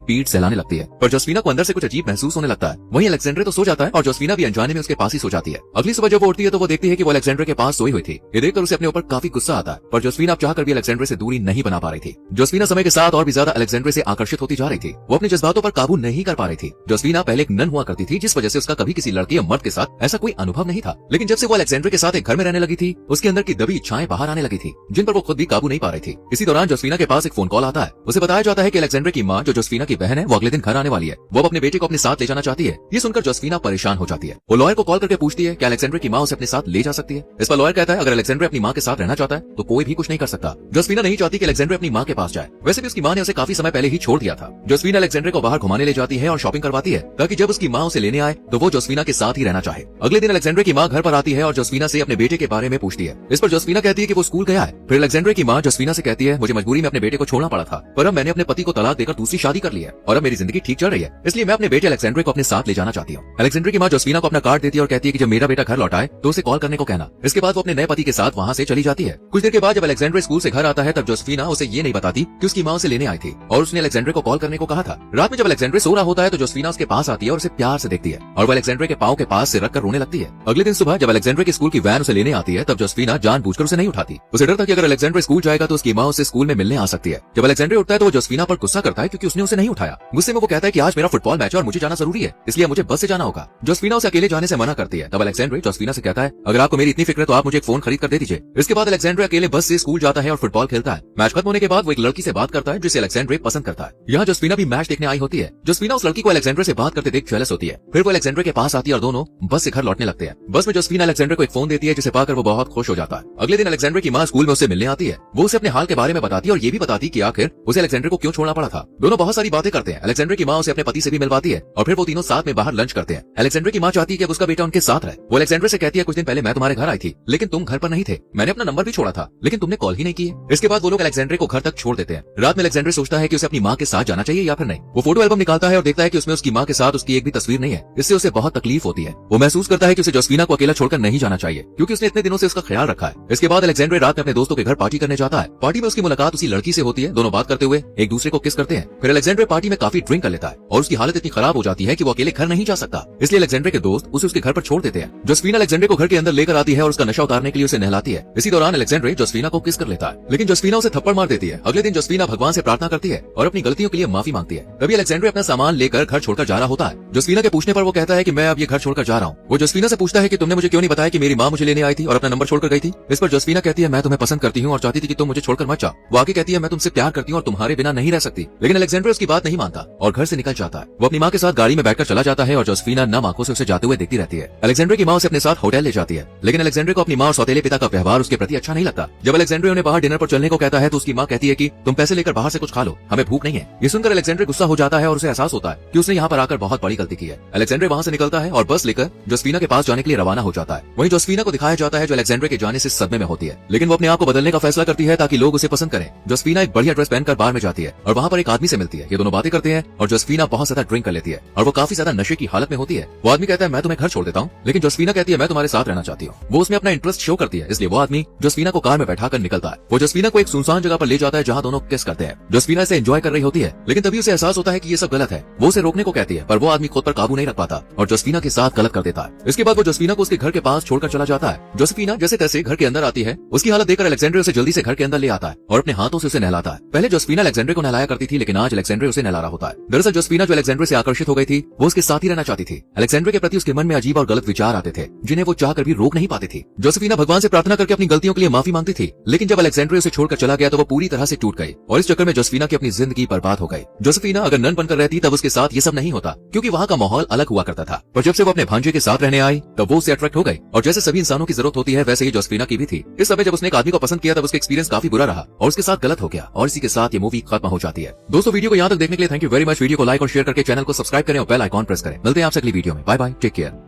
पीठ सहलाने लगती है, पर जोसेफिना को अंदर से कुछ अजीब महसूस होने लगता है। वहीं अलेक्जेंड्रे तो सो जाता है और जोसेफिना भी अनजाने में उसके पास ही सो जाती है। अगली सुबह जब वो उठती है तो वो देखती है कि वो अलेक्जेंड्रे के पास सोई हुई थी। ये देखकर उसे अपने ऊपर काफी गुस्सा आता है, पर जोसेफिना अब चाहकर भी अलेक्जेंड्रे से दूरी नहीं बना पा रही थी। जोसेफिना समय के साथ और भी ज्यादा अलेक्जेंड्रे से आकर्षित होती जा रही थी। वो अपने जज्बातों पर काबू नहीं कर पा रही थी। जोसेफिना पहले एक नन हुआ करती थी, जिस वजह से उसका कभी किसी लड़के या मर्द के साथ ऐसा कोई अनुभव नहीं था। लेकिन जब से वो अलेक्जेंड्रे के साथ एक घर में रहने लगी थी, उसके अंदर की दबी इच्छाएं बाहर आने लगी थी, जिन पर वो खुद भी काबू नहीं पा रही थी। इसी दौरान जोसेफिना के पास एक फोन कॉल आता है। उसे बताया जाता है कि अलेक्जेंड्रे की माँ, जो जोसेफिना की बहन है, वो अगले दिन घर आने वाली है। वो अपने बेटे को अपने साथ ले जाना चाहती है। ये सुनकर जोसेफिना परेशान हो जाती है। वो लॉयर को कॉल करके पूछती है कि अलेक्जेंड्रे की माँ उसे अपने साथ ले जा सकती है। इस पर लॉयर कहता है अगर अलेक्जेंड्रे अपनी माँ के साथ रहना चाहता है तो कोई भी कुछ नहीं कर सकता। जोसेफिना नहीं चाहती कि अलेक्जेंड्रे अपनी माँ के पास जाए। वैसे भी उसकी माँ ने उसे काफी समय पहले ही छोड़ दिया था। जोसेफिना अलेक्जेंड्रे को बाहर घुमाने ले जाती है और शॉपिंग करवाती है, ताकि जब उसकी माँ उसे लेने आए तो वो जोसेफिना के साथ ही रहना चाहे। अगले दिन अलेक्जेंड्रे की माँ घर पर आती है और जोसेफिना से अपने बेटे के बारे में पूछती है। इस पर जोसेफिना कहती है कि वो स्कूल गया है। फिर अलेक्जेंड्रे की माँ जोसेफिना से कहती है मुझे मजबूरी में अपने बेटे को छोड़ना पड़ा था, पर अब मैंने अपने पति को तलाक देकर दूसरी शादी कर ली है और अब मेरी जिंदगी ठीक चल रही है, इसलिए मैं अपने बेटे अलेक्जेंड्रे को अपने साथ ले जाना चाहती हूँ। अलेक्जेंड्रे की माँ जोसेफिना को अपना कार्ड देती है और कहती है कि जब मेरा बेटा घर लौटाए तो उसे कॉल करने को कहना। इसके बाद वो अपने नए पति के साथ वहाँ से चली जाती है। कुछ देर के बाद जब अलेक्जेंड्रे स्कूल से घर आता है तब जोसेफिना उसे ये नहीं बताती कि उसकी माँ उसे लेने आई थी और उसने अलेक्जेंड्रे को कॉल करने को कहा था। रात में जब अलेक्जेंड्रे सो रहा होता है तो जोसेफिना उसके पास आती है और उसे प्यार से देखती है और वो अलेक्जेंड्रे के पाँव के पास से रखकर रोने लगती है। अगले दिन सुबह जब अलेक्जेंड्रे की स्कूल की वैन उसे लेने आती है तब जोसेफिना जानबूझकर उसे नहीं उठाती। उसे डर था कि अगर अलेक्जेंड्रे स्कूल जाएगा तो उसकी माँ उसे स्कूल में मिलने आ सकती है। जब अलेक्जेंड्रे उठता है तो वो जोसेफिना पर गुस्सा करता है क्योंकि उसने उसे नहीं उठाया। गुस्से में वो कहता है कि आज मेरा फुटबॉल मैच है और मुझे जाना जरूरी है, इसलिए मुझे बस से जाना होगा। जोसेफिना उसे अकेले जाने से मना करती है। तब अलेक्जेंड्रे जोसेफिना से कहता है अगर आपको मेरी इतनी फिक्र है तो आप मुझे एक फोन खरीद कर दे दीजिए। इसके बाद अलेक्जेंड्रे अकेले बस से स्कूल जाता है और फुटबॉल खेलता है। मैच खत्म होने के बाद वो एक लड़की से बात करता है जिसे अलेक्जेंड्रे पसंद करता है। यहाँ जोसेफिना भी मैच देखने आई होती है। जोसेफिना उस लड़की को अलेक्जेंड्रे से बात करते देख जेलस होती है। फिर वो अलेक्जेंड्रे के पास आती है और दोनों बस से घर लौटने लगते हैं। बस में जोसेफिना अलेक्जेंड्रे को एक फोन देती है जिसे पाकर वो बहुत खुश हो जाता है। अगले दिन अलेक्जेंड्रे की माँ स्कूल में उससे मिलने आती है। वो उसे अपने हाल के बारे में बताती है और ये भी बताती कि आखिर उसे अलेक्जेंड्रे को क्यों छोड़ना पड़ा था। दोनों बहुत सारी बातें करते हैं। अलेक्जेंड्रे की माँ उसे अपने पति से भी मिलवाती है और फिर वो तीनों साथ में बाहर लंच करते हैं। अलेक्जेंड्रे की माँ चाहती है कि अब उसका बेटा उनके साथ रहे। वो अलेक्जेंड्रे से कहती है कुछ दिन पहले मैं तुम्हारे घर आई थी लेकिन तुम घर पर नहीं थे। मैंने अपना नंबर भी छोड़ा था लेकिन तुमने कॉल ही नहीं की। इसके बाद वो लोग अलेक्जेंड्रे को घर तक छोड़ देते हैं। रात में अलेक्जेंड्रे सोचता है कि उसे अपनी माँ के साथ जाना चाहिए या फिर नहीं। वो फोटो एल्बम निकालता है और देखता है कि उसमें उसकी माँ के साथ उसकी एक भी तस्वीर नहीं है। इससे उसे बहुत तकलीफ होती है। वो महसूस करता है कि उसे जोसेफिना को अकेला छोड़कर नहीं जाना चाहिए क्योंकि उसने इतने दिनों से उसका ख्याल रखा है। इसके बाद अलेक्जेंड्रे रात में अपने दोस्तों के घर पार्टी करने जाता है। पार्टी में उसकी मुलाकात उसी लड़की से होती है। दोनों बात करते हुए एक दूसरे को किस करते हैं। फिर अलेक्जेंड्रे पार्टी में काफी ड्रिंक कर लेता है और उसकी हालत इतनी खराब हो जाती है कि वो अकेले घर नहीं जा सकता। इसलिए अलेक्जेंड्रे के दोस्त उसे उसके घर पर छोड़ देते हैं। जोसेफिना अलेक्जेंड्रे को घर के अंदर लेकर आती है और उसका नशा उतारने के लिए उसे नहलाती है। इसी दौरान अलेक्जेंड्रे जोसेफिना को किस कर लेता है लेकिन जोसेफिना उसे थप्पड़ मार देती है। अगले दिन जोसेफिना भगवान से प्रार्थना करती है और अपनी गलतियों के लिए माफी मांगती है। तभी अलेक्जेंड्रे अपना सामान लेकर घर छोड़कर जा रहा होता है। जोसेफिना के पूछने पर वो कहता है कि मैं अब ये घर छोड़कर जा रहा हूँ। वो जोसेफिना से पूछता है कि तुमने मुझे क्यों नहीं बताया कि मेरी माँ मुझे लेने आई थी और अपना नंबर छोड़कर गई थी। इस पर जोसेफिना कहती है मैं तुम्हें पसंद करती हूँ और चाहती थी कि तुम मुझे छोड़कर मत जाओ। वो आगे कहती है मैं तुमसे प्यार करती हूँ और तुम्हारे बिना नहीं रह सकती। लेकिन अलेक्जेंड्रे उसकी बात नहीं मानता और घर से निकल जाता है। वो अपनी माँ के साथ गाड़ी में बैठकर चला जाता है और जोसेफिना नम आंखों से उसे जाते हुए देखती रहती है। अलेक्जेंड्रे की माँ उसे अपने साथ होटल ले जाती है लेकिन अलेक्जेंड्रे को अपनी माँ और सौतेले पिता का व्यवहार उसके प्रति अच्छा नहीं लगता। जब अलेक्जेंड्रे उन्हें बाहर डिनर पर चलने को कहता है तो उसकी माँ कहती है कि तुम पैसे लेकर बाहर से कुछ खा लो, हमें भूख नहीं है। ये सुनकर अलेक्जेंड्रे गुस्सा हो जाता है और उसे एहसास होता है कि उसने यहाँ पर आकर बहुत बड़ी गलती की है। अलेक्जेंड्रे वहाँ से निकलता है और बस लेकर जोसेफिना के पास जाने के लिए रवाना हो जाता है। वहीं जोसेफिना को दिखाया जाता है जो अलेक्जेंड्रे के जाने से सदमे में होती है, लेकिन वो अपने आप को बदलने का फैसला करती है ताकि लोग उसे पसंद करें। जोसेफिना एक बढ़िया ड्रेस पहनकर बार में जाती है और वहाँ पर एक आदमी से मिलती है। ये दोनों बातें करते हैं और जोसेफिना बहुत ज्यादा ड्रिंक कर लेती है और वो काफी ज्यादा नशे की हालत में होती है। वो आदमी कहता है मैं तुम्हें घर छोड़ देता हूँ, लेकिन जोसेफिना कहती है मैं तुम्हारे साथ रहना चाहती हूँ। वो उसमें अपना इंटरेस्ट शो करती है, इसलिए वो आदमी जोसेफिना को कार में बैठाकर निकलता है। वो जोसेफिना को एक सुनसान जगह पर ले जाता है जहाँ दोनों किस करते हैं। जोसेफिना इसे एंजॉय कर रही होती है लेकिन तभी उसे एहसास होता है कि ये सब गलत है। वो उसे रोकने को कहती है पर वो आदमी खुद पर काबू नहीं रख पाता और जोसेफिना के साथ गलत कर देता है। इसके बाद वो जोसेफिना को उसके घर के पास छोड़कर चला जाता है। जोसेफिना जैसे तैसे घर के अंदर आती है। उसकी हालत देखकर अलेक्जेंड्रे उसे जल्दी से घर के अंदर ले आता है और अपने हाथों से उसे नहलाता है। पहले जोसेफिना अलेक्जेंड्रे को नहलाया करती थी लेकिन आज अलेक्जेंड्रे उसे नहला रहा होता है। दरअसल जोसेफिना जो अलेक्जेंड्रे से आकर्षित हो गई थी वो उसके साथ ही रहना चाहती थी। अलेक्जेंड्रे के प्रति उसके मन में अजीब और गलत विचार आते थे जिन्हें वो चाहकर भी रोक नहीं पाती थी। जोसेफिना भगवान से प्रार्थना करके अपनी गलतियों के लिए माफी मांगती थी लेकिन जब अलेक्जेंड्रे उसे छोड़कर चला गया तो वो पूरी तरह से टूट गई और इस चक्कर में जोसेफिना की अपनी जिंदगी बर्बाद हो गई। जोसेफिना अगर नन बनकर रहती तब उसके साथ ये सब नहीं होता क्योंकि वहाँ का माहौल अलग हुआ करता था। पर जब से वो अपने भांजे के साथ रहने आई तब वो उससे अट्रैक्ट हो गई और जैसे सभी इंसानों की जरूरत होती है वैसे ही जोसेफिना की भी थी। इस समय जब उसने एक आदमी को पसंद किया तब उसका एक्सपीरियंस काफी बुरा रहा और उसके साथ गलत हो गया और इसी के साथ ये मूवी खत्म हो जाती है। दोस्तों वीडियो को यहाँ तक देखने के लिए thank you very much. Video को लाइक और शेयर करके चैनल को सब्सक्राइब करें और बेल आइकॉन प्रेस करें। मिलते हैं आपसे अगली वीडियो में। Bye bye, take care.